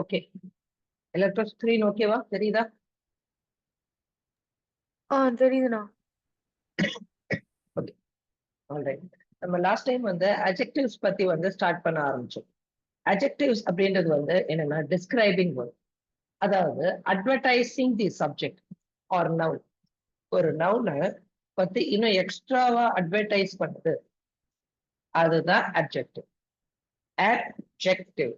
Okay. Electro screen ஓகேவா? தெரியுதா? தெரியுதுண்ணா. ஓகே. ஆல்ரைட். நம்ம லாஸ்ட் டைம் வந்து அட்ஜெக்டிவ்ஸ் பத்தி வந்து ஸ்டார்ட் பண்ண ஆரம்பிச்சோம். அட்ஜெக்டிவ்ஸ் அப்படின்றது வந்து என்னன்னா டிஸ்கிரைபிங் வேர்ட். அதாவது advertising the subject or noun. ஒரு நவுனை பத்தி இன்னும் எக்ஸ்ட்ராவா அட்வர்டைஸ் பண்ணுது. அதுதான் adjective. Adjective.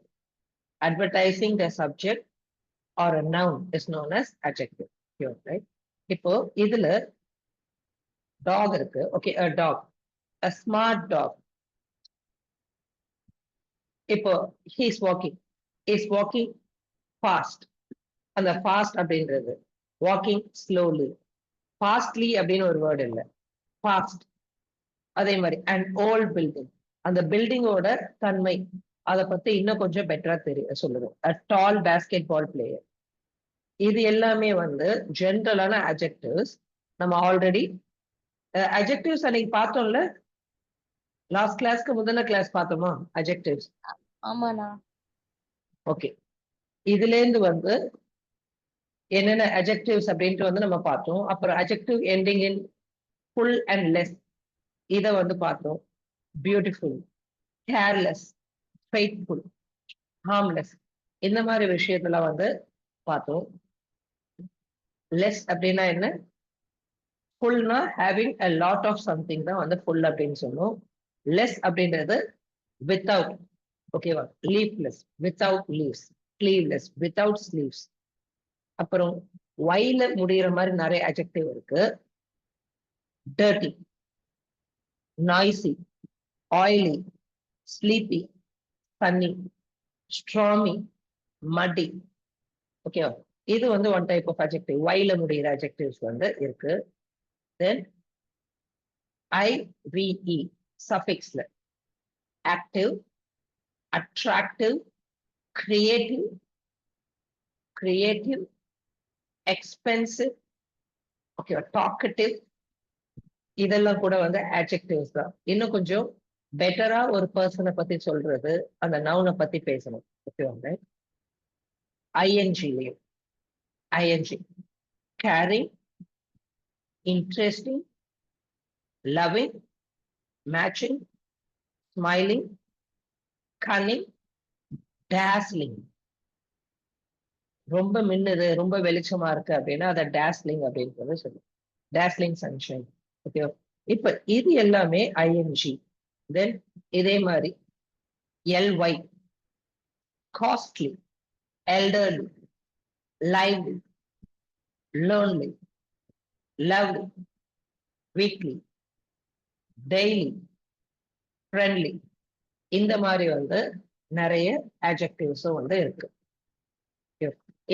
Advertising the subject or a noun is known as adjective. Right? இப்போ இதுல டாக் இருக்கு. Okay, a dog. A smart dog. இப்போ he's walking. He's walking fast. அந்த fast அப்படின்றது walking slowly. Fastly அப்படின்னு ஒரு வேர்டு இல்லை. Fast. அதே மாதிரி an old building. அந்த பில்டிங்கோட தன்மை அதை பத்தி இன்னும் கொஞ்சம் பெட்டரா சொல்லுவோம். A tall basketball player. இது எல்லாமே வந்து ஜென்ரலான அட்ஜெக்டிவ்ஸ். நம்ம ஆல்ரெடி அட்ஜெக்டிவ்ஸ் அன்னைக்கு பார்த்தோம்ல, லாஸ்ட் கிளாஸ்க்கு முதல்ல கிளாஸ் பார்த்தோமா அட்ஜெக்டிவ்ஸ்? ஆமாண்ணா. ஓகே. இதுல இருந்து வந்து என்னென்ன அட்ஜெக்டிவ்ஸ் அப்படின்ட்டு வந்து நம்ம பார்த்தோம். அப்புறம் adjective ending in full and less இதை வந்து பார்த்தோம். பியூட்டிஃபுல், கேர்லெஸ், ஃபெய்த்ஃபுல், ஹார்ம்லெஸ் இந்த மாதிரி விஷயத்தெல்லாம் வந்து பார்த்தோம். லெஸ் அப்படின்னா என்ன? ஃபுல்னா having a lot of something தான் வந்து ஃபுல் அப்படின்னு சொல்லுவோம். லெஸ் அப்படின்றது வித்தவுட். ஓகேவா? Leafless, without leaves, sleeveless, without sleeves. அப்புறம் ஒய்ல முடிகிற மாதிரி நிறைய அட்ஜெக்டிவ் இருக்கு. Dirty, noisy, oily, sleepy, sunny, stormy, muddy. ஓகேவா? இது வந்து ஒன் டைப் ஆஃப் அட்ஜெக்டிவ். ஒய்ல முடிகிற அட்ஜெக்டிவ்ஸ் வந்து இருக்கு. தென் ஐவிஇ சஃபிக்ஸ்ல active, attractive, creative, expensive, okay, talkative, இதெல்லாம் கூட வந்து adjectives தான். இன்னும் கொஞ்சம் பெட்டரா ஒரு பர்சனை பத்தி சொல்றது, அந்த நவுனை பத்தி பேசணும். ஓகே, ஐஎன்ஜிலையும் I N G caring, interesting, loving, matching, smiling, cunning, dazzling. ரொம்ப மின்னுது, ரொம்ப வெளிச்சமா இருக்கு அப்படின்னா அதை டேஸ்லிங் அப்படின்றது சொல்லுவோம். Dazzling sunshine. ஓகே. இப்ப இது எல்லாமே ஐஎன்ஜி. தென் இதே மாதிரி L Y costly, elderly, lively, learnly, lovely, weekly, daily, friendly இந்த மாதிரி வந்து நிறைய அட்ஜெக்டிவ்ஸும் வந்து இருக்கு.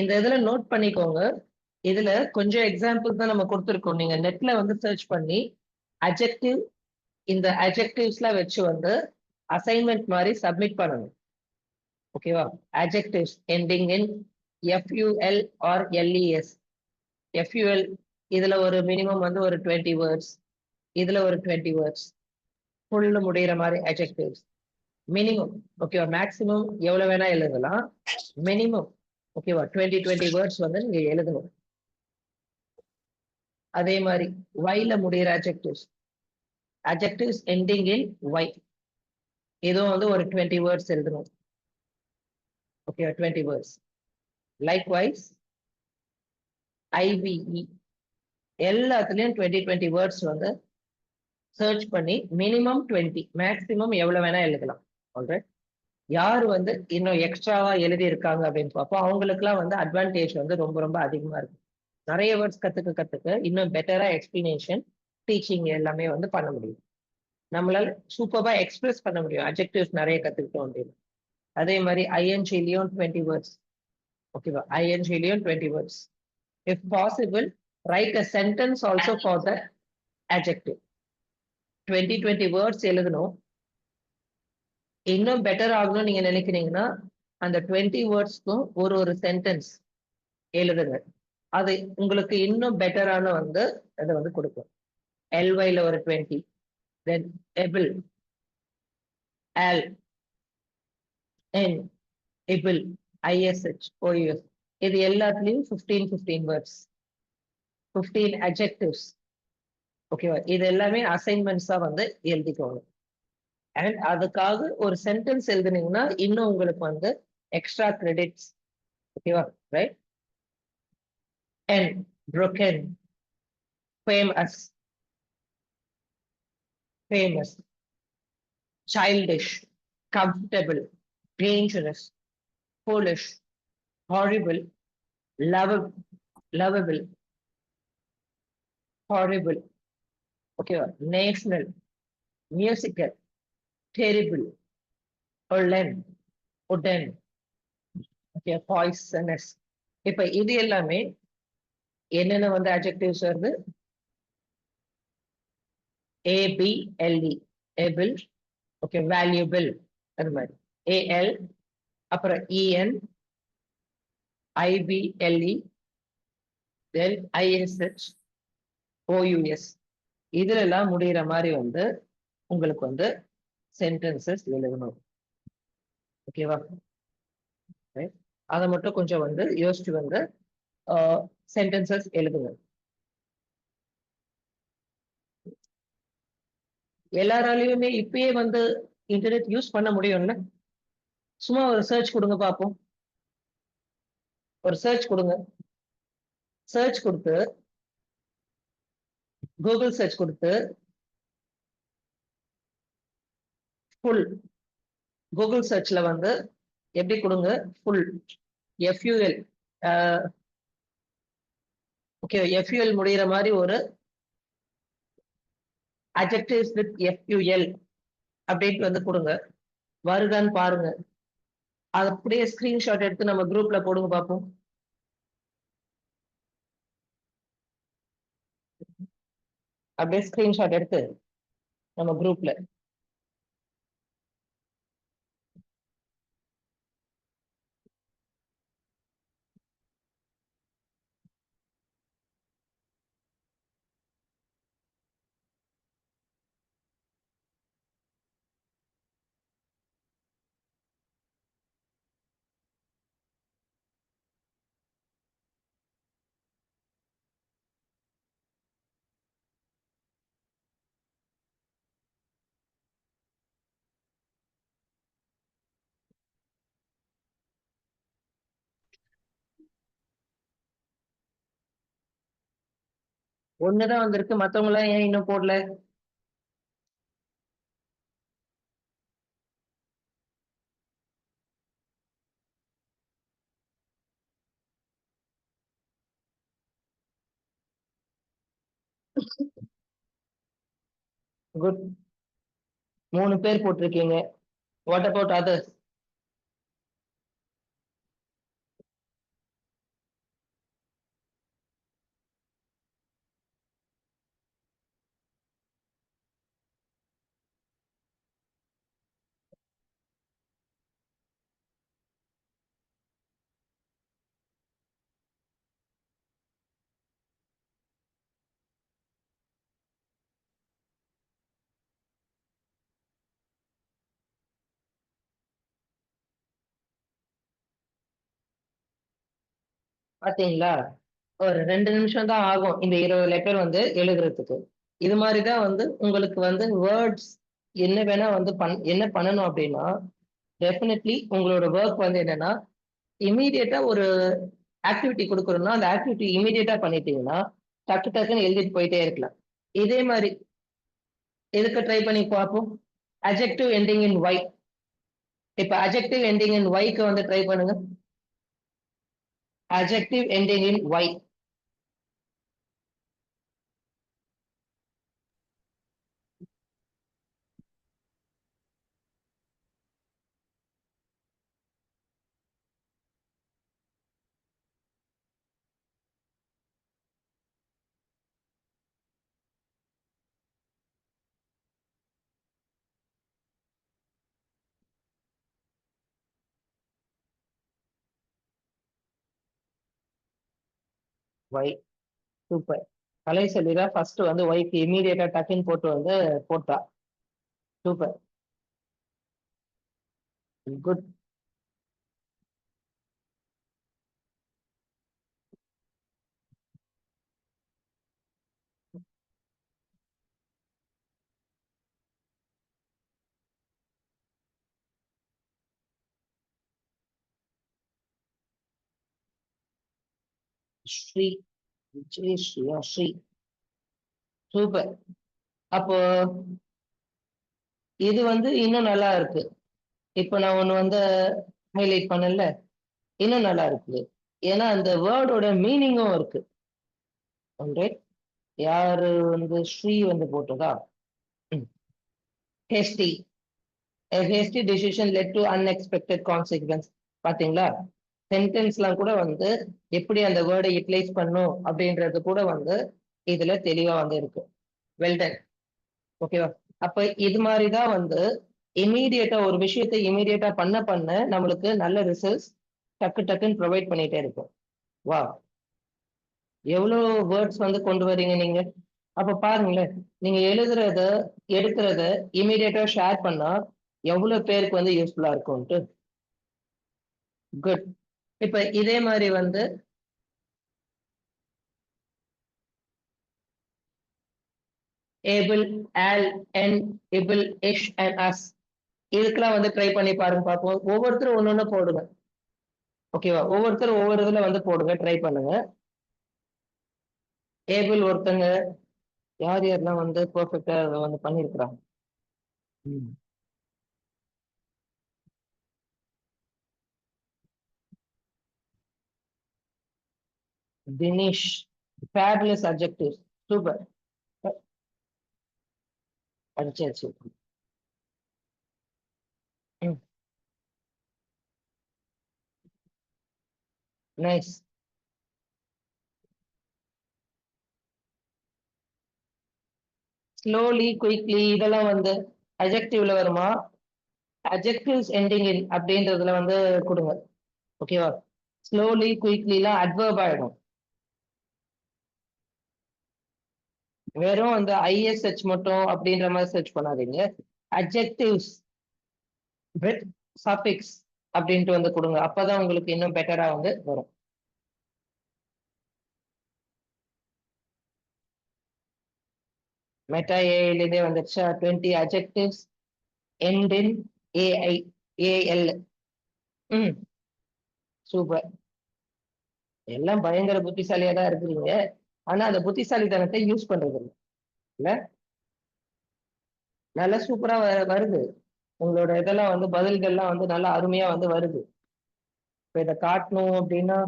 இந்த இதுல நோட் பண்ணிக்கோங்க. இதுல கொஞ்சம் எக்ஸாம்பிள் தான் நம்ம கொடுத்துருக்கோம். நீங்க நெட்ல வந்து சர்ச் பண்ணி அட்ஜெக்டிவ், இந்த அட்ஜெக்டிவ்ஸ்லாம் வச்சு வந்து அசைன்மெண்ட் மாதிரி சப்மிட் பண்ணணும். ஓகேவா? Adjectives ending in FUL or LES. FUL இதுல ஒரு மினிமம் வந்து ஒரு 20 வேர்ட்ஸ், இதுல ஒரு 20 வேர்ட்ஸ், ஃபுல்லு முடிகிற மாதிரி அட்ஜெக்டிவ்ஸ் மினிமம். ஓகேவா? மேக்சிமம் எவ்வளவு வேணா எழுதலாம். மினிமம் ஓகேவா 20 வேர்ட்ஸ் வந்து நீங்க எழுதணும். அதே மாதிரி ஒய்ல முடிகிற அட்ஜெக்டிவ்ஸ் எண்டிங் இன் ஒய் இதுவும் வந்து ஒரு 20 வேர்ட்ஸ் எழுதணும். Okay, 20 words. லைக்வைஸ் ஐவிஇ எல்லாத்துலயும் 20 வேர்ட்ஸ் வந்து சர்ச் பண்ணி மினிமம் 20, மேக்சிமம் எவ்வளவு வேணா எழுதலாம். ஆல்ரைட். யார் வந்து இன்னும் எக்ஸ்ட்ராவா எழுதி இருக்காங்க அப்படின்னு பார்ப்போம். அவங்களுக்குலாம் வந்து அட்வான்டேஜ் வந்து ரொம்ப ரொம்ப அதிகமா இருக்கு. நிறைய வேர்ட்ஸ் கத்துக்க இன்னும் பெட்டரா எக்ஸ்பிளனேஷன், டீச்சிங் எல்லாமே வந்து பண்ண முடியும். நம்மளால சூப்பரா எக்ஸ்பிரஸ் பண்ண முடியும் அட்ஜெக்டிவ்ஸ் நிறைய கத்துக்கிட்டோம் அப்படின்னு. அதே மாதிரி ஐஎன்ஜிலையும் 20 வேர்ட்ஸ். ஓகேவா? ஐஎன்ஜிலையும் 20 words. If possible right a sentence also for the adjective. 20 words எழுதணும். இன்னும் பெட்டர் ஆகணும்னு நீங்க நினைக்கிறீங்கன்னா அந்த 20 வேர்ட்ஸ்க்கும் ஒரு சென்டென்ஸ் எழுதுங்க. அது உங்களுக்கு இன்னும் பெட்டரான வந்து அதை வந்து கொடுக்கும். எல்ஒய்ல ஒரு 20, தென் able, all, en, இபிள், ISH, OUS. இது எல்லாத்துலயும் 15 வேர்ட்ஸ், 15 adjectives. ஓகேவா? இது எல்லாமே அசைன்மெண்ட்ஸா வந்து எழுதிக்கோங்க. அண்ட் அதுக்காக ஒரு சென்டென்ஸ் எழுதுனீங்கன்னா இன்னும் உங்களுக்கு வந்து எக்ஸ்ட்ரா கிரெடிட்ஸ். ஓகேவா? Right. And broken, famous, famous, childish, comfortable, dangerous, foolish, horrible, lovable, lovable, horrible. ஓகேவா? நேஷனல், மியூசிக்கல், terrible, ஒல்லன், உடன், ஓகே, பாய்சனஸ். இப்ப இது எல்லாமே என்னென்ன வந்து அட்ஜெக்டிவ்ஸ் வருது? ABLE, able, ஓகே, வேல்யூபிள், அது மாதிரி AL, அப்புறம் EN, IBLE, then ISH, OUS. இதுல எல்லாம் முடிகிற மாதிரி வந்து உங்களுக்கு வந்து சென்டென்சஸ் எழுதணும். ஓகேவா? அதை மட்டும் கொஞ்சம் வந்து யோசிச்சு வந்து சென்டென்சஸ் எழுதுங்க. எல்லாராலையுமே இப்பயே வந்து இன்டர்நெட் யூஸ் பண்ண முடியும்ல? சும்மா ஒரு சர்ச் கொடுங்க பார்ப்போம். ஒரு சர்ச் கொடுங்க. சர்ச் கொடுத்து, கூகுள் சர்ச் கொடுத்து, ஃபுல் கூகுள் சர்ச்ல வந்து எப்படி கொடுங்க? ஃபுல் FUL, ஓகே, FUL முடிகிற மாதிரி ஒரு adjectives with FUL அப்படின்ட்டு வந்து கொடுங்க. வருதான்னு பாருங்க. அது அப்படியே ஸ்கிரீன்ஷாட் எடுத்து நம்ம குரூப்ல போடுங்க பார்ப்போம். அப்படியே ஸ்கிரீன்ஷாட் எடுத்து நம்ம குரூப்ல. ஒண்ணுதான் வந்திருக்கு, மத்தவங்க எல்லாம் ஏன் இன்னும் போடல? குட், 3 பேர் போட்டிருக்கீங்க. What about others? பாத்தீங்களா? ஒரு 2 நிமிஷம் தான் ஆகும் இந்த 20 லெட்டர் வந்து எழுதுறதுக்கு. இது மாதிரிதான் வந்து உங்களுக்கு வந்து வேர்ட்ஸ் என்ன வேணா வந்து என்ன பண்ணணும் அப்படின்னா, டெஃபினெட்லி உங்களோட ஒர்க் வந்து என்னன்னா, இமீடியட்டா ஒரு ஆக்டிவிட்டி கொடுக்குறோம்னா அந்த ஆக்டிவிட்டி இமீடியட்டா பண்ணிட்டீங்கன்னா டக்கு டக்குன்னு எழுதிட்டு போயிட்டே இருக்கலாம். இதே மாதிரி எதுக்கு ட்ரை பண்ணி பார்ப்போம்? Adjective ending in Y. இப்ப அஜெக்டிவ் எண்டிங் இன் ஒய்க்கு வந்து ட்ரை பண்ணுங்க. adjective ending in y. y. Super. Kalai செல்விதான் ஃபர்ஸ்ட் வந்து ஒய்க்கு இமீடியட்டா டக்குன்னு போட்டு வந்து போட்டா. Super, good. ஸ்ரீ விஜயஸ்ரீயா ஸ்ரீ சூப்பர். அப்போ இது வந்து இன்னும் நல்லா இருக்கு. இப்ப நான் ஒண்ணு வந்து ஹைலைட் பண்ணல, இன்னும் நல்லா இருக்கு. ஏன்னா அந்த வேர்டோட மீனிங்கும் இருக்கு. ஒன்றே யாரு வந்து ஸ்ரீ வந்து போட்டதா? Hasty. A hasty decision led to unexpected consequence. பாத்தீங்களா? சென்டென்ஸ்லாம் கூட வந்து எப்படி அந்த வேர்டை யூட்டிலைஸ் பண்ணும் அப்படின்றது கூட வந்து இதுல தெளிவா வந்து இருக்கு. Well done. ஓகேவா? அப்ப இது மாதிரிதான் வந்து இமீடியட்டா ஒரு விஷயத்தை இமீடியட்டா பண்ண பண்ண நம்மளுக்கு நல்ல ரிசல்ட்ஸ் டக்கு டக்குன்னு ப்ரொவைட் பண்ணிட்டே இருக்கும். வா, எவ்வளவு வேர்ட்ஸ் வந்து கொண்டு வரீங்க நீங்க. அப்ப பாருங்களேன், நீங்க எழுதுறத எடுக்கிறத இமீடியட்டா ஷேர் பண்ணா எவ்வளவு பேருக்கு வந்து யூஸ்ஃபுல்லா இருக்கும்ட்டு. குட். இப்ப இதே மாதிரி வந்து able, al, en, ible, ish and ous இதுக்கெல்லாம் வந்து ட்ரை பண்ணி பாருங்க பார்ப்போம். ஒவ்வொருத்தரும் ஒன்னொன்னு போடுங்க. ஓகேவா? ஒவ்வொருத்தரும் ஒவ்வொரு இதுல வந்து போடுங்க, ட்ரை பண்ணுங்க. ஏபிள் ஒருத்தங்க யார் யாரெல்லாம் வந்து பெர்ஃபெக்டா வந்து பண்ணிருக்கிறாங்க. Dinesh, fabulous adjectives. சூப்பர். அடிச்சாச்சு. நைஸ். ஸ்லோலி, குயிக்லி இதெல்லாம் வந்து அட்ஜெக்டிவ்ல வருமா? அட்ஜெக்டிவ்ஸ் எண்டிங் இன் அப்படின்றதுல வந்து கொடுங்க. ஓகேவா? ஸ்லோலி, குயிக்லிலாம் அட்வர்ப் ஆயிடும். வெறும் அந்த ஐஎஸ்ஹெச் மட்டும் அப்படின்ற மாதிரி சர்ச் பண்ணாதீங்க. அட்ஜெக்டிவ்ஸ் வித் சஃபிக்ஸ் அப்படின்ட்டு வந்து கொடுங்க. அப்பதான் உங்களுக்கு இன்னும் பெட்டரா வந்து வரும். மெட்டா ஏஐலேருந்தே வந்துருச்சா? 20 adjectives end in AI, AL. Super. எல்லாம் பயங்கர புத்திசாலியா தான் இருக்கிறீங்க. ஆனா அந்த புத்திசாலித்தனத்தை யூஸ் பண்றது இல்லை. இல்ல, நல்லா சூப்பரா வருது. உங்களோட இதெல்லாம் வந்து பதில்கள்லாம் வந்து நல்லா அருமையா வந்து வருது. இப்ப இதை காட்டணும் அப்படின்னா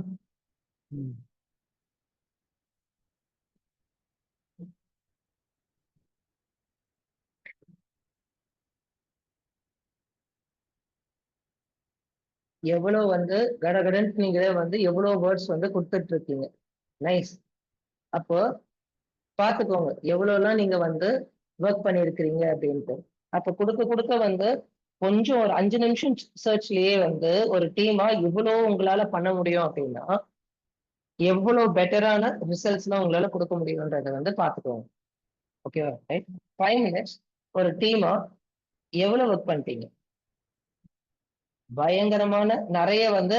எவ்வளவு வந்து கடகடன் நீங்க வந்து எவ்வளவு வேர்ட்ஸ் வந்து கொடுத்துட்டு இருக்கீங்க. நைஸ். அப்போ பாத்துக்கோங்க எவ்வளவுலாம் நீங்க வந்து ஒர்க் பண்ணிருக்கிறீங்க அப்படின்ட்டு. அப்ப கொடுக்க கொடுக்க வந்து கொஞ்சம் ஒரு 5 நிமிஷம் சர்ச்லயே வந்து ஒரு டீமா இவ்வளவு உங்களால பண்ண முடியும் அப்படின்னா எவ்வளவு பெட்டரான ரிசல்ட்ஸ்லாம் உங்களால கொடுக்க முடியும்ன்றத வந்து பாத்துக்கோங்க. ஓகேவா? ரைட். 5 மினிட்ஸ் ஒரு டீமா எவ்வளவு ஒர்க் பண்ணிட்டீங்க? பயங்கரமான நிறைய வந்து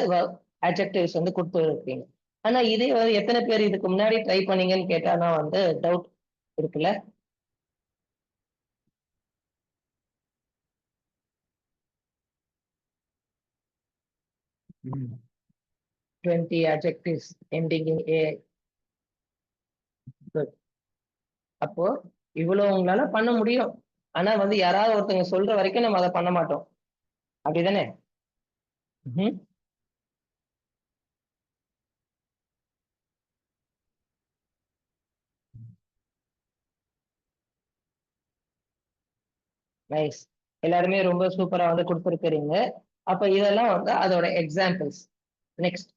அட்ஜெக்டிவ்ஸ் வந்து கொடுத்து இருக்கீங்க. ஆனா இதே வந்து எத்தனை பேர் இதுக்கு முன்னாடி ட்ரை பண்ணீங்கன்னு கேட்டானா வந்து டவுட் இருக்குல்ல. 20 adjectives ending in A. Good. அப்போ இவ்வளவு உங்களால பண்ண முடியும். ஆனா வந்து யாராவது ஒருத்தங்க சொல்ற வரைக்கும் நம்ம அதை பண்ண மாட்டோம். அப்படிதானே? நைஸ். எல்லாருமே ரொம்ப சூப்பரா வந்து கொடுத்துருக்கிறீங்க. அப்ப இதெல்லாம் வந்து அதோட எக்ஸாம்பிள்ஸ். நெக்ஸ்ட்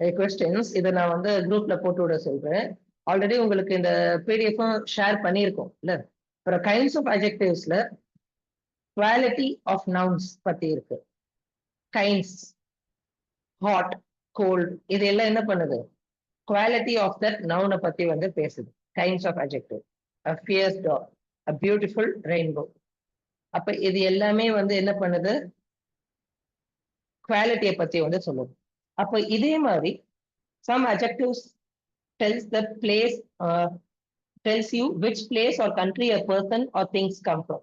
கொஸ்டின்ஸ் இதை நான் வந்து குரூப்ல போட்டு விட சொல்றேன். ஆல்ரெடி உங்களுக்கு இந்த பிடிஎஃப்பும் ஷேர் பண்ணியிருக்கோம் இல்ல. அப்புறம் கைண்ட்ஸ் ஆஃப் அட்ஜெக்டிவ்ஸ்ல குவாலிட்டி ஆஃப் நவுன்ஸ் பத்தி இருக்கு. கைண்ட்ஸ், ஹாட், கோல்ட் இது எல்லாம் என்ன பண்ணுது? குவாலிட்டி ஆஃப் தட் நவுனை பத்தி வந்து பேசுது. Kinds of adjective. a fierce dog, a beautiful rainbow. அப்ப இது எல்லாமே வந்து என்ன பண்ணுது? குவாலிட்டியை பத்தி வந்து சொல்லுது. அப்ப இதே மாதிரி some adjectives tells the place, tells you which place or country a person or things come from.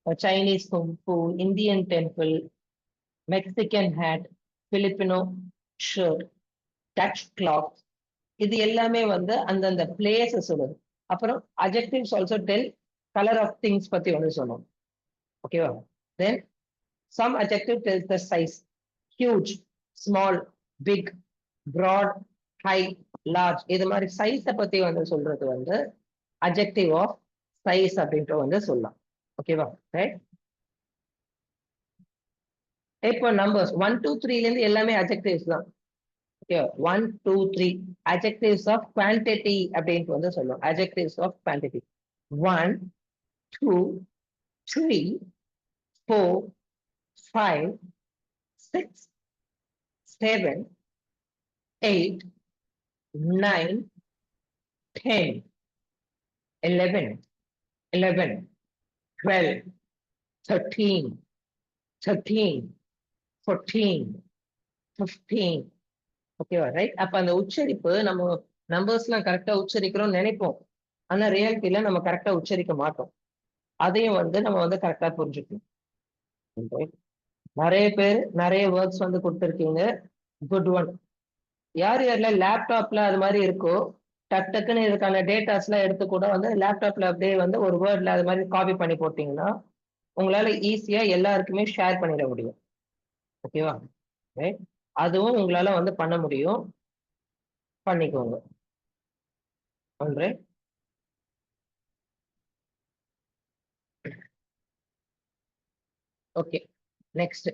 A Chinese kung fu, Indian temple, Mexican hat, Filipino shirt, Dutch cloth. இது எல்லாமே வந்து அந்தந்த பிளேஸ் சொல்லுது. அப்புறம் adjectives also tell color of things பத்தி வந்து சொல்லும். ஓகேவா? Then some adjective tells the size. Huge, small, big, broad, high, large. இது மாதிரி சைஸ பத்தி வந்து சொல்றது வந்து adjective of size அப்படின்ட்டு வந்து சொல்லலாம். ஓகேவா? ரைட்? இப்போ நம்பர்ஸ் 1 2 3 ல இருந்து எல்லாமே adjectives தான். ஓகே 1 2 3 adjectives of quantity அப்படின்ட்டு வந்து சொல்லுவோம். adjectives of quantity 1 2 3 4 5 6 7 8 9 10 11 11 12 13 13 14 15. ஓகேவா? ரைட்? அப்ப அந்த உச்சரிப்பு நம்ம நம்பர்ஸ் எல்லாம் கரெக்டா உச்சரிக்கிறோம்னு நினைப்போம். ஆனா ரியாலிட்டியில நம்ம கரெக்டா உச்சரிக்க மாட்டோம். அதையும் வந்து நம்ம வந்து கரெக்டா புரிஞ்சுக்கணும். நிறைய பேர் நிறைய வேர்ட்ஸ் வந்து கொடுத்துருக்கீங்க. Good one. யார் யார்ல லேப்டாப்ல அது மாதிரி இருக்கோ டக் டக்குன்னு இதுக்கான டேட்டாஸ் எல்லாம் எடுத்து கூட வந்து லேப்டாப்ல அப்படியே வந்து ஒரு வேர்ட்ல அது மாதிரி காப்பி பண்ணி போட்டீங்கன்னா உங்களால ஈஸியா எல்லாருக்குமே ஷேர் பண்ணிட முடியும். ஓகேவா? ரைட்? அதுவும் உங்களால வந்து பண்ண முடியும். பண்ணிக்கோங்க. ஒன்று. ஓகே. நெக்ஸ்ட்.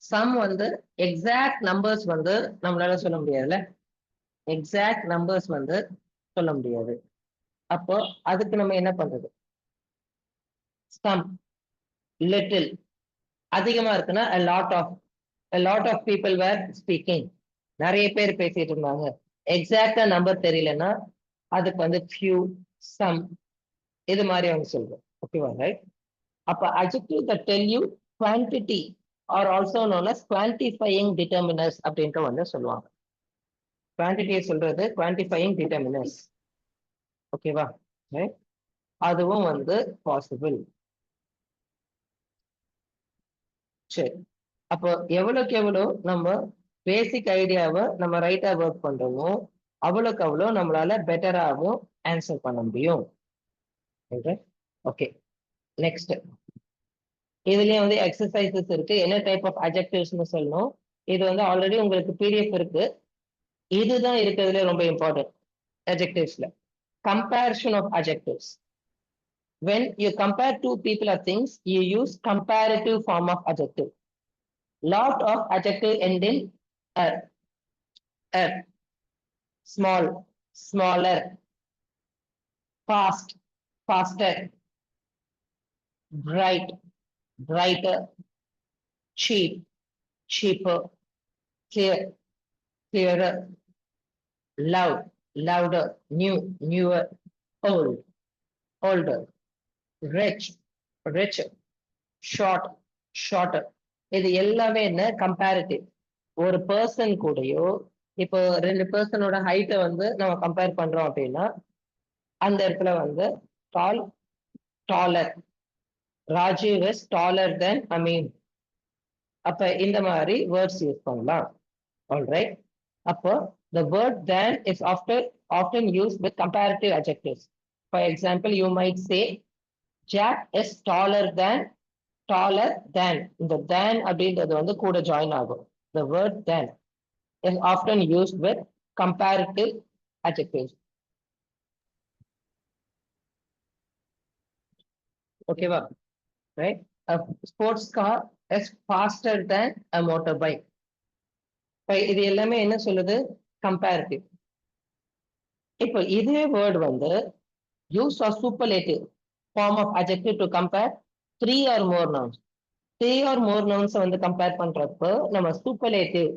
சம் வந்து எக்ஸாக்ட் நம்பர்ஸ் வந்து நம்மளால சொல்ல முடியாதுல்ல. எக்ஸாக்ட் நம்பர்ஸ் வந்து சொல்ல முடியாது. அப்போ அதுக்கு நம்ம என்ன பண்றது? Some, little. அதிகமா இருக்குன்னா a lot of people were speaking. நிறைய பேர் பேசிட்டு இருந்தாங்க. எக்ஸாக்டா நம்பர் தெரியலன்னா அதுக்கு வந்து few, some இது மாதிரி அவங்க சொல்றோம். ஓகேவா? ரைட்? அப்ப adjective that tell you quantity are also known as quantifying determiners அப்படின்ட்டு வந்து சொல்லுவாங்க. குவான்டிட்டியை சொல்றது குவான்டிஃபையிங் டிட்டர்மினர்ஸ். ஓகேவா? ரைட்? அதுவும் வந்து பாசிபிள். சரி. அப்போ எவ்வளவுக்கு எவ்வளோ நம்ம பேசிக் ஐடியாவை நம்ம ரைட்டா ஒர்க் பண்றோமோ அவ்வளோக்கு அவ்வளோ நம்மளால பெட்டராகவும் ஆன்சர் பண்ண முடியும். ஓகே. நெக்ஸ்ட். இதுலயே வந்து எக்ஸசைசஸ் இருக்கு. என்ன டைப் ஆஃப் அட்ஜெக்டிவ்ஸ்னு சொல்லணும். இது வந்து ஆல்ரெடி உங்களுக்கு பிடிஎஃப் இருக்கு. இதுதான் இருக்கிறதுல ரொம்ப important adjectivesல. Comparison of adjectives. When you compare two people or things, you use comparative form of adjective. Lot of adjective end in small, smaller, fast, faster, bright, brighter, cheap, cheaper, clear, clearer, loud, louder, new, newer, old, older, rich, richer, short, shorter. இது எல்லாமே என்ன? Comparative. ஒரு person கூடயோ இப்போ ரெண்டு பர்சனோட ஹைட்டை வந்து நம்ம கம்பேர் பண்றோம் அப்படின்னா அந்த இடத்துல வந்து டால், டாலர். ராஜீவ் இஸ் டாலர் தென் அமீன். அப்ப இந்த மாதிரி வேர்ட்ஸ் யூஸ் பண்ணலாம். ஆல்ரைட்? அப்போ the word than is often used with comparative adjectives. For example, you might say Jack is taller than. இந்த than அப்படின்றது வந்து கூட ஜாயின் ஆகும். The word than is often used with comparative adjectives. ஓகேவா? Right? A sports car is faster than a motorbike. இது எல்லாமே என்ன சொல்லுது? கம்பேரிட்டிவ். இப்போ இதே வேர்ட் வந்து use of superlative form of adjective to compare 3 or more nouns. 3 or more nouns வந்து compare பண்றப்போ நம்ம சூப்பர்லேட்டிவ்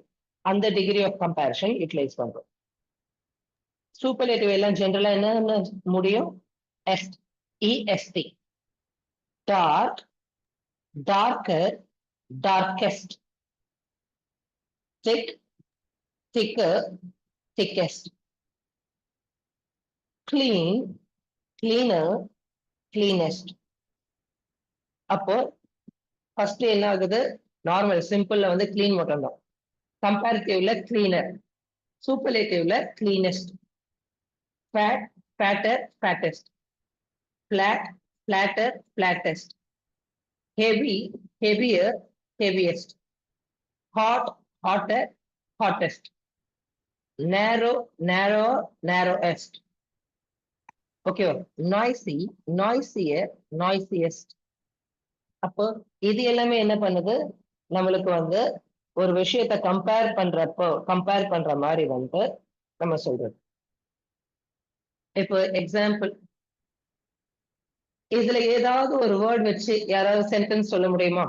அந்த டிகிரி ஆஃப் கம்பேரிஷன் யூட்டிலைஸ் பண்றோம். சூப்பர்லேட்டிவ் எல்லாம் ஜென்ரலா என்ன முடியும்? Est, E S T. Dark, darker, darkest. thick, thicker, thickest. Clean, cleaner, cleanest. அப்போ ஃபர்ஸ்ட் என்ன ஆகுது? நார்மல் சிம்பிள்ல வந்து கிளீன் மட்டும் தான். கம்பேரிட்டிவ்ல கிளீனர், சூப்பர்லேட்டிவ்ல cleanest, fat fatter fattest, flat flatter flattest, heavy heavier heaviest, hot hotter hottest, narrow narrower narrowest. Okay, noisy noisier noisiest. அப்போ இது எல்லாமே என்ன பண்ணுது, நம்மளுக்கு வந்து ஒரு விஷயத்தை கம்பேர் பண்ற மாதிரி வந்து நம்ம சொல்றது. இப்போ எக்ஸாம்பிள், இதுல ஏதாவது ஒரு வேர்ட் வச்சு யாராவது சென்டென்ஸ் சொல்ல முடியுமா?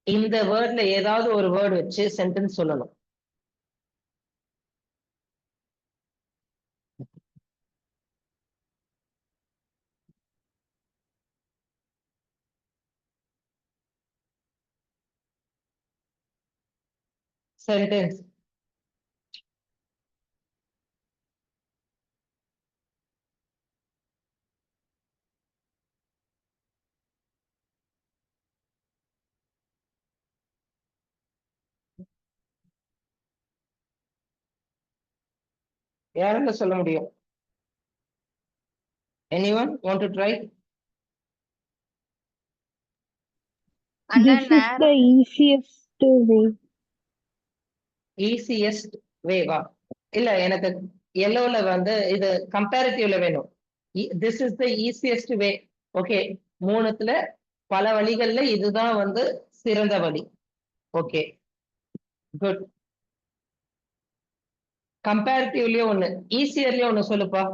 இந்த வேர்ட்ல ஏதாவது ஒரு வேர்ட் வச்சு சென்டென்ஸ் சொல்லணும். சென்டென்ஸ். யாரால சொல்ல முடியும்? Anyone want to try? அண்ணா This is the easiest way. Easiest வேவா? இல்ல, எனக்கு எல்லோல வந்து இது கம்பேரிட்டிவ்ல வேணும். This is the easiest way. Okay, மூணுத்துல பல வழிகள்ல இதுதான் வந்து சிறந்த வழி. Okay, good. கம்பேரிட்டிவ்லயே ஒண்ணு, ஈஸியர்லயே ஒண்ணு சொல்லுப்பா.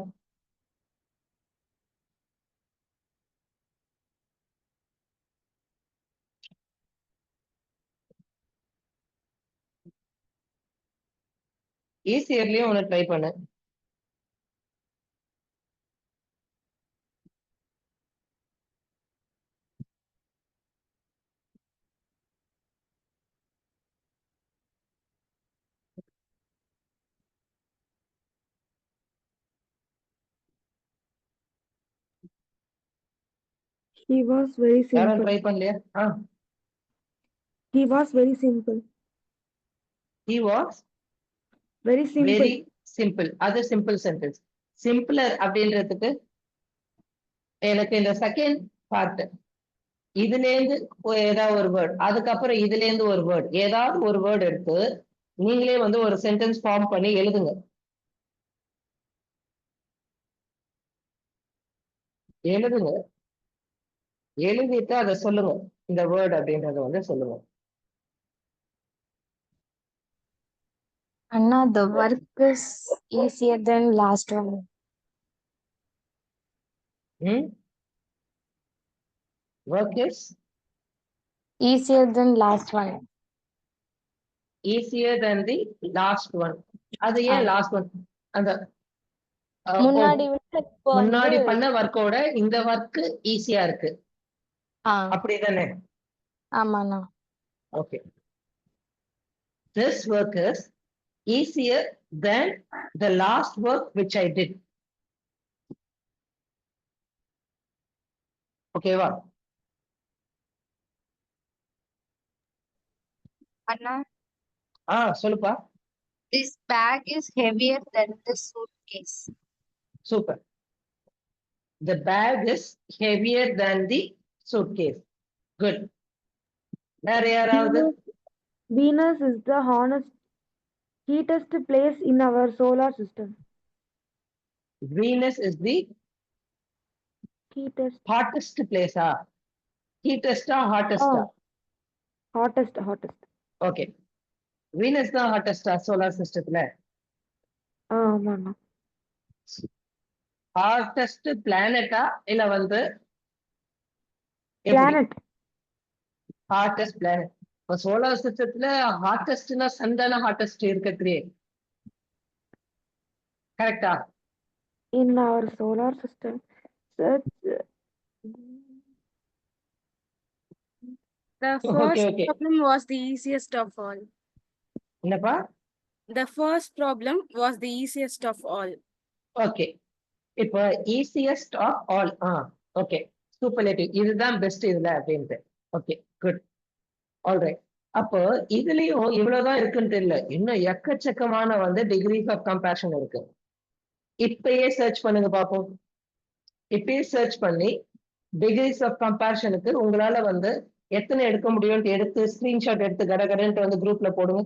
ஈஸியர்லயே ஒண்ணு ட்ரை பண்ணு. He was very யாரும் simple. ட்ரை பண்ணலையா? He was very simple. He was Very simple. Very simple. அது சிம்பிள் சென்டென்ஸ். சிம்பிளர் அப்படின்றதுக்கு எனக்கு இந்த செகண்ட் பார்ட், இதுல இருந்து ஏதாவது ஒரு வேர்ட், அதுக்கப்புறம் இதுல இருந்து ஒரு வேர்ட், ஏதாவது ஒரு வேர்ட் எடுத்து நீங்களே வந்து ஒரு சென்டென்ஸ் ஃபார்ம் பண்ணி எழுதுங்க. எழுதுங்க, எழுதிட்டு அதை சொல்லுங்க. இந்த வேர்ட் அப்படின்றத வந்து சொல்லுங்க. அண்ணா the work is easier than last one. Work is Easier than last one. Easier than the last one. அது ஏன் லாஸ்ட் ஒன்? அந்த முன்னாடி விட இப்போ முன்னாடி வந்து பண்ண ஒர்க்கோட இந்த ஒர்க் ஈஸியா இருக்கு, அப்படிதானே? ஆமாண்ணா. Okay, this work is easier than the last work which I did. ஓகேவா? அண்ணா சொல்லுப்பா. this bag is heavier than the suitcase. Super. The bag is heavier than the suitcase. Good. வேற யாராவது? Venus is the hottest place in our solar system. Venus is the Heatest. hottest place. Heatest or hottest? Hottest. Okay. Venus தான் hottest solar systemல. ஆமாண்ணா. Hottest planet இல்ல வந்து Planet. hottest planet. இப்போ solar சிஸ்டத்துல ஹாட்டஸ்ட்னா Sun தானே hottest இருக்கிறதுலே. கரெக்டா? In our solar system, such The first okay. problem was the easiest of all. என்னப்பா? The first problem was the easiest of all. Okay, இப்போ easiest of all. Okay, superlative இதுதான் best இதுல அப்படின்ட்டு. Okay, good. Alright. அப்போ இதுலயும் இவ்வளவுதான் இருக்குன்னு தெரியல, இன்னும் எக்கச்சக்கமான வந்து டிகிரிஸ் ஆஃப் கம்பேஷன் இருக்கு. இப்பயே சர்ச் பண்ணுங்க பாப்போம். இப்பயே சர்ச் பண்ணி டிகிரிஸ் ஆஃப் கம்பேஷனுக்கு உங்களால வந்து எத்தனை எடுக்க முடியும்னு எடுத்து ஸ்கிரீன்ஷாட் எடுத்து கடகடன்ட்டு வந்து குரூப்ல போடுங்க.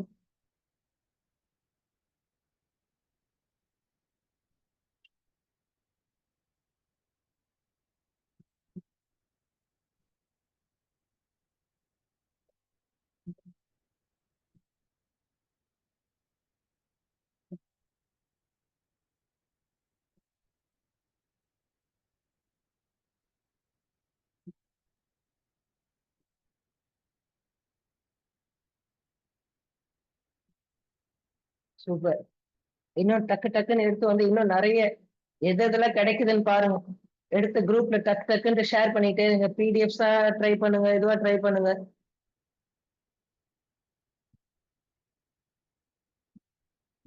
சூப்பர். இன்னும் டக்கு டக்குன்னு எடுத்து வந்து இன்னும் நிறைய எது எதெல்லாம் கிடைக்குதுன்னு பாருங்க. எடுத்து குரூப்ல டக்கு டக்குன்னு ஷேர் பண்ணிட்டே இருங்க. பிடிஎஃப்ஸா ட்ரை பண்ணுங்க, இதுவா ட்ரை பண்ணுங்க.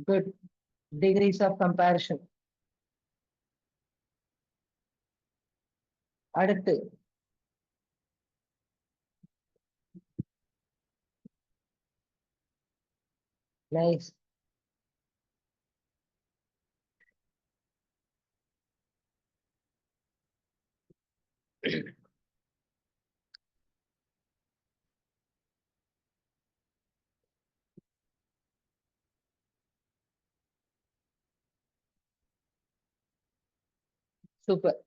குட். Degrees of comparison. அடுத்து நைஸ். சூப்பர்.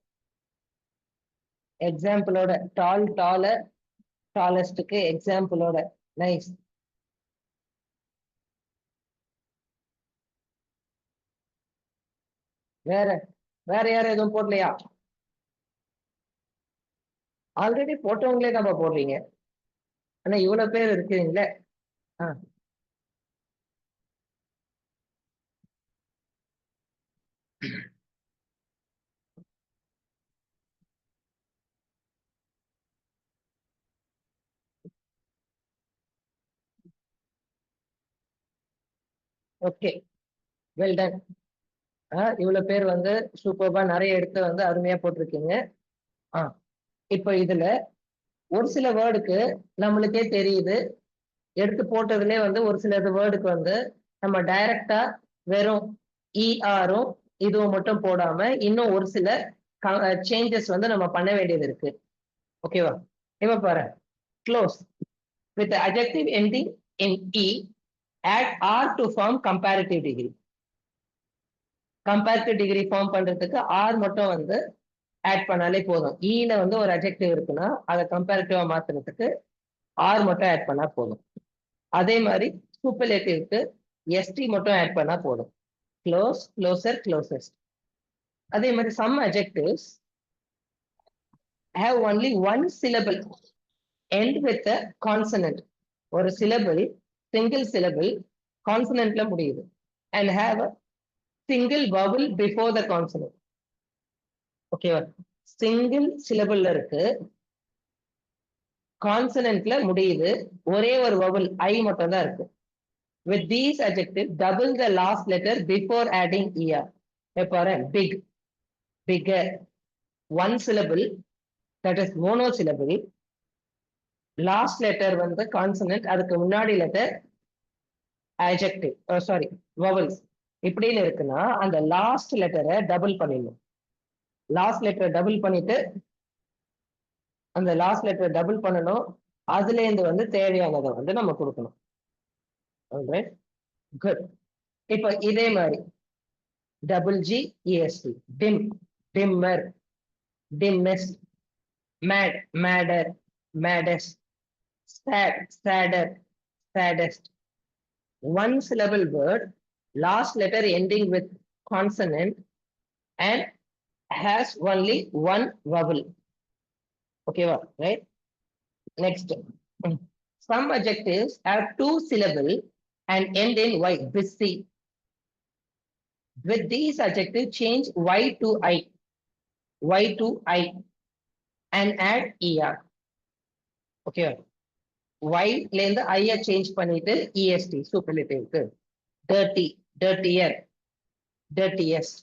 எக்ஸாம்பிளோட டாலர் டாலஸ்டுக்கு எக்ஸாம்பிளோட. நைஸ். வேற வேற யாரும் எதுவும் போடலையா? ஆல்ரெடி போட்டவங்களே நம்ம போடுறீங்க. ஆனா இவ்வளவு பேர் இருக்கிறீங்களே. Okay, well done. இவ்வளவு பேர் வந்து சூப்பர்பா நிறைய எடுத்து வந்து அருமையா போட்டிருக்கீங்க. இப்ப இதுல ஒரு சில வேர்டுக்கு நம்மளுக்கே தெரியுது, எடுத்து போட்டதுல வந்து ஒரு சில வேர்டுக்கு வந்து நம்ம டைரக்டா வெறும் இஆரும் இதுவும் மட்டும் போடாம இன்னும் ஒரு சில சேஞ்சஸ் வந்து நம்ம பண்ண வேண்டியது இருக்கு. ஓகேவா? இப்ப பாரு, close with adjective ending in e, add r to form comparative degree. Comparative degree form பண்றதுக்கு ஆர் மட்டும் வந்து ஆட் பண்ணாலே போதும். ஈல வந்து ஒரு அட்ஜெக்டிவ் இருக்குன்னா அதை கம்பேரிட்டிவா மாத்துறதுக்கு ஆர் மட்டும் ஆட் பண்ணா போதும். அதே மாதிரி சூப்பர்லேட்டிவ்க்கு எஸ்டி மட்டும் ஆட் பண்ணா போதும். Close, closer, closest. அதே மாதிரி some adjectives have only one syllable end with a consonant. ஒரு syllable single syllable consonantல முடியுது and have a single vowel before the consonant. ஓகேவா? சிங்கிள் சிலபிள்ல இருக்கு, கான்சனன்ட்ல முடியுது, ஒரே ஒரு வவல் ஐ மட்டும் தான் இருக்கு. With these adjectives, double the last letter before adding er. பாரு, big, bigger, one syllable, that is monosyllable. Last letter வந்து கான்சனன்ட், அதுக்கு முன்னாடி லெட்டர் adjective, சாரி vowels. இப்படின்னு இருக்குன்னா அந்த லாஸ்ட் லெட்டரை டபுள் பண்ணிடணும். லாஸ்ட் லெட்டரை டபுள் பண்ணிட்டு அந்த லாஸ்ட் லெட்டர் டபுள் பண்ணணும். அதுல இருந்து வந்து தேவையானதை வந்து நம்ம கொடுக்கணும். குட். இப்போ இதே மாதிரி double G E S T, dim, dimmer, dimmest, mad, madder, maddest, sad, sadder, saddest. One syllable word, last letter ending with consonant and has only one vowel. Okay, right? Next, some adjectives have two syllables and end in y, busy. With these adjectives, change y to I, y to I, and add er. Okay, y ல இருந்து I change பண்ணிட்டு est superlative. Dirty, dirtier, dirtiest.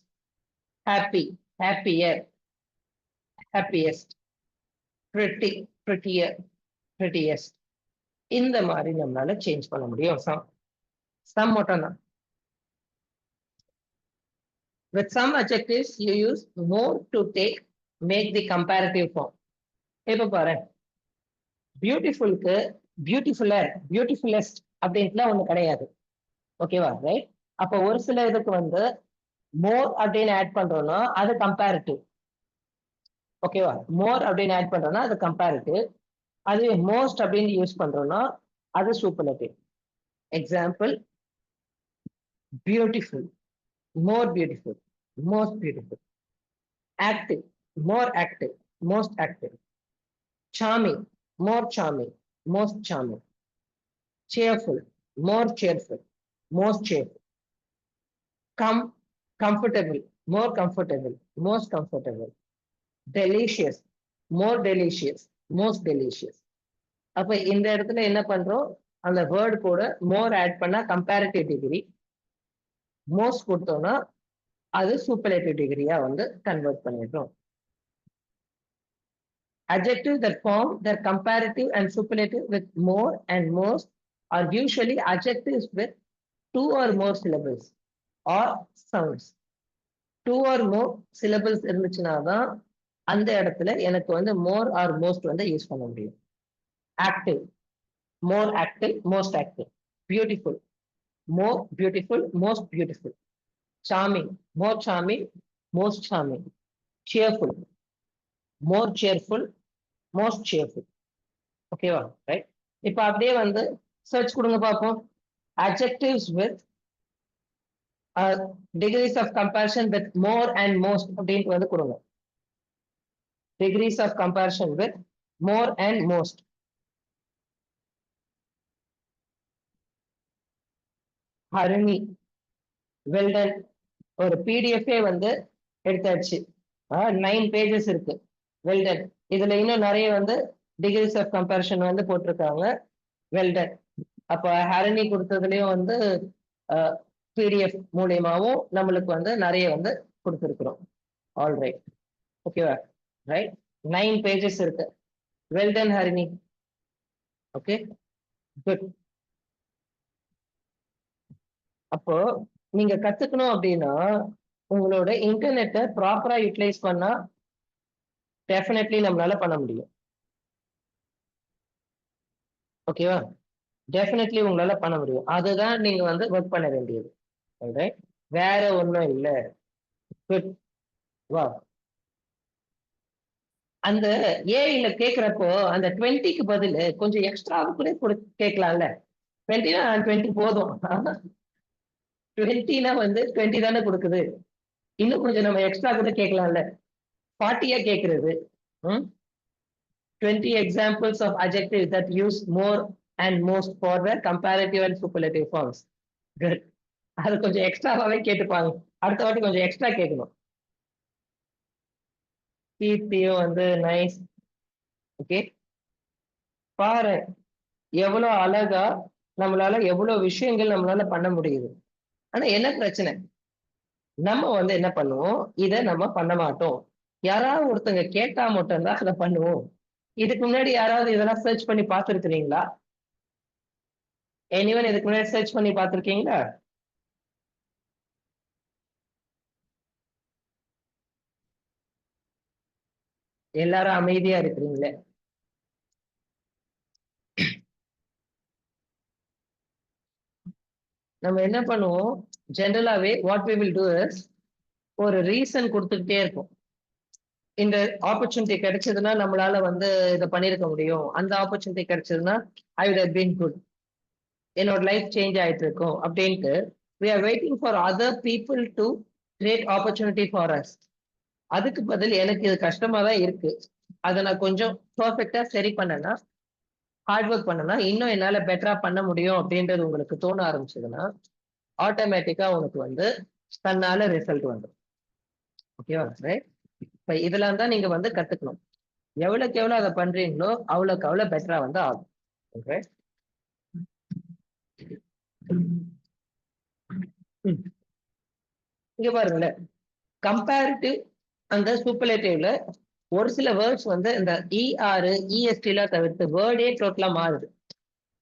Happy, happier, happiest. Pretty, prettier, prettiest. இந்த மாதிரி நம்மளால change பண்ண முடியும். Some மட்டும் தான். With some adjectives you use more to make the comparative form. இப்ப பாரு, பியூட்டிஃபுல்க்கு பியூட்டிஃபுல்லர், பியூட்டிஃபுல்லஸ்ட் அப்படின்ட்டுலாம் ஒண்ணு கிடையாது. ஓகேவா? ரைட். அப்ப ஒரு சில இதுக்கு வந்து மோர் அப்படின்னு ஆட் பண்றோம்னா அது கம்பேரிட்டிவ். ஓகேவா? மோர் அப்படின்னு ஆட் பண்றோம்னா அது கம்பேரிட்டிவ். அது மோஸ்ட் அப்படின்னு யூஸ் பண்றோம்னா அது superlative. Example, beautiful, more beautiful, most beautiful. Active, more active, most active. Charming, more charming, most charming. Cheerful, more cheerful, most cheerful. Comfortable, more comfortable, most comfortable. Delicious, more delicious, most delicious. அப்ப இந்த இடத்துல என்ன பண்றோம், அந்த word கூட மோர் add பண்ணா comparative degree, most கொடுத்தோம்னா அது சூப்பர்லேட்டிவ் டிகிரியா வந்து கன்வெர்ட் பண்ணிடுறோம். Adjectives that form their comparative and superlative with more and most are usually adjectives with 2 or more syllables or sounds. 2 or more syllables இருந்துச்சுன்னா தான் அந்த இடத்துல எனக்கு வந்து more or most வந்து யூஸ் பண்ண முடியும். Active, more active, most active. Beautiful, more beautiful, most beautiful. Charming, more charming, most charming. Cheerful, more cheerful, most cheerful. ஓகேவா? ரைட். இப்ப அப்படியே வந்து சர்ச் கொடுங்க பார்ப்போம். adjectives with degrees of comparison with more and most அப்படின்ட்டு வந்து கொடுங்க. degrees of comparison with more and most. Harini, well done. ஒரு PDF வந்து எடுத்தாச்சு. 9 pages இருக்கு. well done. இதுல இன்னும் நிறைய வந்து டிகிரிஸ் ஆஃப் கம்பேரிஷன் வந்து போட்டிருக்காங்க. well done. அப்ப ஹரிணி கொடுத்ததுலயும் வந்து PDF மூலியமாவும் நம்மளுக்கு வந்து நிறைய வந்து கொடுத்துருக்குறோம். All right. ஓகேவா? ரைட். 9 pages இருக்கு. well done Harini. Okay, good. அப்போ நீங்க கத்துக்கணும் அப்படின்னா உங்களோட இன்டர்நெட்டை ப்ராப்பரா யூட்டிலைஸ் பண்ணா டெஃபினெட்லி நம்மளால பண்ண முடியும். ஓகேவா? டெஃபினெட்லி உங்களால பண்ண முடியும். அதுதான் நீங்க வந்து ஒர்க் பண்ண வேண்டியது. வேற ஒண்ணும் இல்ல. குட். வா. அந்த ஏஐல கேக்குறப்போ அந்த 20க்கு பதில் கொஞ்சம் எக்ஸ்ட்ரா கூட கேட்கலாம்ல. 20னா 20 போதும். 20னா வந்து 20 தானே கொடுக்குது. இன்னும் கொஞ்சம் நம்ம எக்ஸ்ட்ரா கூட கேட்கலாம்ல. 40யா கேட்கறது. 20 examples of adjectives that use more and most for the comparative and superlative forms. Good. அது கொஞ்சம் எக்ஸ்ட்ராவாவே கேட்டுப்பாங்க. அடுத்த வாட்டி கொஞ்சம் எக்ஸ்ட்ரா கேட்கணும். கீர்த்தியும் வந்து நைஸ். ஓகே, பாரு எவ்வளவு அழகா நம்மளால எவ்வளவு விஷயங்கள் நம்மளால பண்ண முடியுது. ஆனா என்ன பிரச்சனை, நம்ம வந்து என்ன பண்ணுவோம், இதை நம்ம பண்ண மாட்டோம். யாராவது ஒருத்தங்க கேட்டா மட்டும்தான் அதை பண்ணுவோம். இதுக்கு முன்னாடி யாராவது இதெல்லாம் சர்ச் பண்ணி பார்த்துருக்கிறீங்களா? எனிவன் இதுக்கு முன்னாடி சர்ச் பண்ணி பார்த்துருக்கீங்களா? எல்லாரும் அமைதியா இருக்கிறீங்களே. நம்ம என்ன பண்ணுவோம், ஜென்ரலாவே what we will do is ஒரு ரீசன் கொடுத்துக்கிட்டே இருக்கும். இந்த ஆப்பர்ச்சுனிட்டி கிடைச்சதுன்னா நம்மளால வந்து இதை பண்ணிருக்க முடியும், அந்த ஆப்பர்ச்சுனிட்டி கிடைச்சதுன்னா I would have been good, என்னோட லைஃப் சேஞ்ச் ஆயிட்டு இருக்கும் அப்படின்ட்டு we are waiting for other people to create opportunity for us. அதுக்கு பதில் எனக்கு இது கஷ்டமா தான் இருக்கு, அதை நான் கொஞ்சம் பர்ஃபெக்டா சரி பண்ணனா, ஹார்ட் ஒர்க் பண்ணனா இன்னும் என்னால பெட்டரா பண்ண முடியும் அப்படின்றது உங்களுக்கு தோண ஆரம்பிச்சதுன்னா ஆட்டோமேட்டிக்கா உனக்கு வந்து தன்னால ரிசல்ட் வந்துடும். ஓகேவா? ரைட். இப்ப இதெல்லாம் தான் நீங்க வந்து கத்துக்கணும். எவ்வளவுக்கு எவ்வளவு அதை பண்றீங்களோ அவ்வளவுக்கு அவ்வளவு பெட்டரா வந்து ஆகும். ஓகே, இங்க பாருங்களேன், கம்பேரிட்டிவ் அந்த சூப்பர்லேட்டிவ்ல ஒரு சில வேர்ட்ஸ் வந்து இந்த ER EST எல்லாம் தவிர்த்து வேர்டே டோட்டலா மாறுது.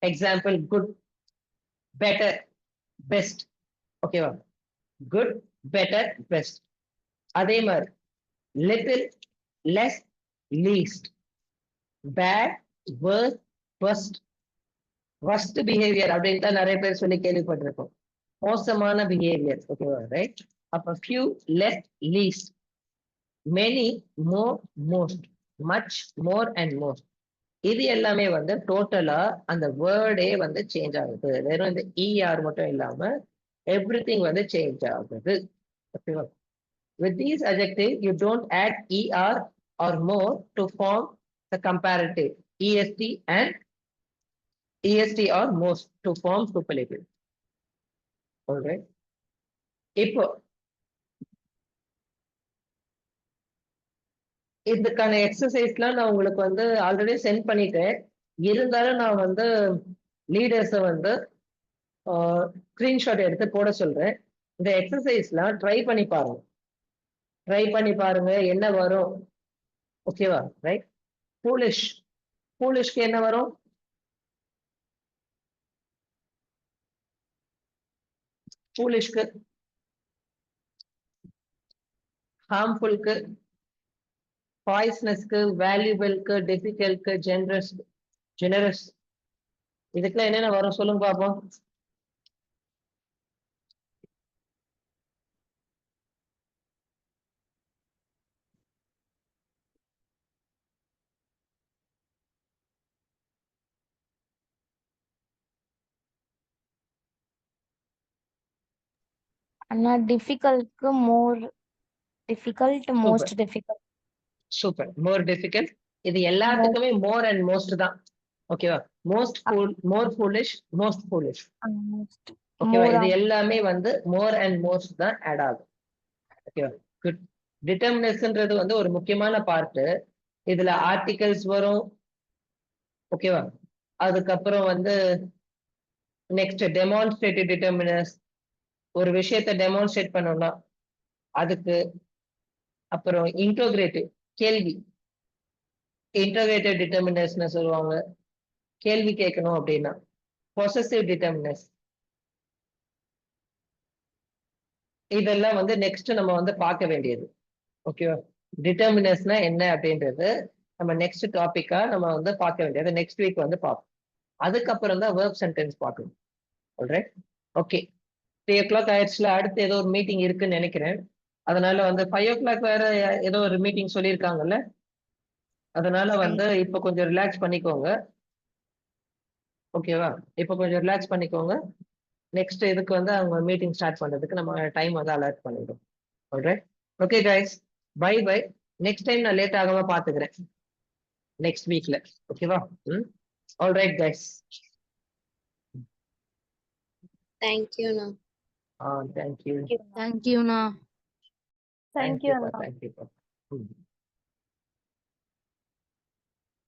Example good, better, best. ஓகேவா? Good, better, best. அதே மாதிரி little, less, least, bad, worst, worst, worst behaviour அப்படின்னு தான் நிறைய பேர் சொல்லி கேள்விப்பட்டிருக்கோம். மோசமான பிஹேவியர். ஓகேவா? ரைட். அப்ப few, less, least, many, more, most, much, more and most. இது எல்லாமே வந்து டோட்டலா அந்த வேர்டே வந்து சேஞ்ச் ஆகுது. வெறும் இந்த ER மட்டும் இல்லாம எவ்ரிதிங் வந்து சேஞ்ச் ஆகுது. ஓகேவா? With these adjectives, you don't add ER or more to form the comparative EST or most to form superlative. Alright. இப்போ இதுக்கான எக்ஸசைஸ்லாம் நான் உங்களுக்கு வந்து ஆல்ரெடி சென்ட் பண்ணிட்டேன். இருந்தாலும் நான் வந்து லீடர்ஸை வந்து ஸ்கிரீன்ஷாட் எடுத்து போட சொல்றேன். இந்த எக்ஸசைஸ்லாம் ட்ரை பண்ணி பாருங்க என்ன வரும். ஓகேவா? ரைட். ஃபூலிஷ்க்கு என்ன வரும்? ஃபூலிஷ்க்கு, ஹார்ம்ஃபுல்க்கு, பாய்ஸ்னஸ்க்கு, வேல்யூபிள்க்கு, டிஃபிகல்ட்க்கு, ஜெனரஸ். இதுக்கெல்லாம் என்னென்ன வரும் சொல்லுங்க பாப்போம். Anna, difficult, more difficult, most difficult. Super. More difficult. இது எல்லாத்துக்குமே மோர் அண்ட் மோஸ்ட் தான். ஓகேவா? மோர் ஃபூலிஷ், மோஸ்ட் ஃபூலிஷ். Most. ஓகேவா? More இது of- எல்லாமே வந்து மோர் அண்ட் மோஸ்ட் தான் ஆட் ஆகும். ஓகேவா? குட். டிட்டர்மினஸ்ன்றது வந்து ஒரு முக்கியமான பார்ட். இதுல ஆர்டிகல்ஸ் வரும். ஓகேவா? அதுக்கப்புறம் வந்து நெக்ஸ்ட் டெமான்ஸ்ட்ரேட்டிவ் டிட்டர்மினஸ். ஒரு விஷயத்தை டெமான்ஸ்ட்ரேட் பண்ணணும்னா அதுக்கு. அப்புறம் இன்டோகிரேட்டிவ், கேள்வி. இன்டோகிரேட்டிவ் டிட்டர்மினஸ்னு சொல்லுவாங்க. கேள்வி கேட்கணும் அப்படின்னா. Possessive determiners. இதெல்லாம் வந்து நெக்ஸ்ட் நம்ம வந்து பார்க்க வேண்டியது. ஓகேவா? டிட்டர்மினஸ்னா என்ன அப்படின்றது நம்ம நெக்ஸ்ட் டாபிக்கா நம்ம வந்து பார்க்க வேண்டியது. நெக்ஸ்ட் வீக் வந்து பார்ப்போம். அதுக்கப்புறம் தான் வேர்ப் சென்டென்ஸ் பார்க்கணும். ஆல்ரைட். ஓகே. 3 o'clock ஆயிடுச்சுல. அடுத்து ஏதோ ஒரு மீட்டிங் இருக்குன்னு நினைக்கிறேன். அதனால வந்து 5 o'clock வேற ஏதோ ஒரு மீட்டிங் சொல்லியிருக்காங்கல்ல. அதனால வந்து இப்ப கொஞ்சம் ரிலாக்ஸ் பண்ணிக்கோங்க. ஓகேவா? இப்ப கொஞ்சம் ரிலாக்ஸ் பண்ணிக்கோங்க. நெக்ஸ்ட் இதுக்கு வந்து அவங்க மீட்டிங் ஸ்டார்ட் பண்றதுக்கு நம்ம டைம் வந்து அலர்ட் பண்ணிடுவோம். Alright. Okay guys, bye bye. Next time நான் லேட் ஆகாம பாத்துக்கிறேன். நெக்ஸ்ட் வீக்ல. ஓகேவா? Alright guys. Thank you, na. Thank you. Thank you, na. Thank you.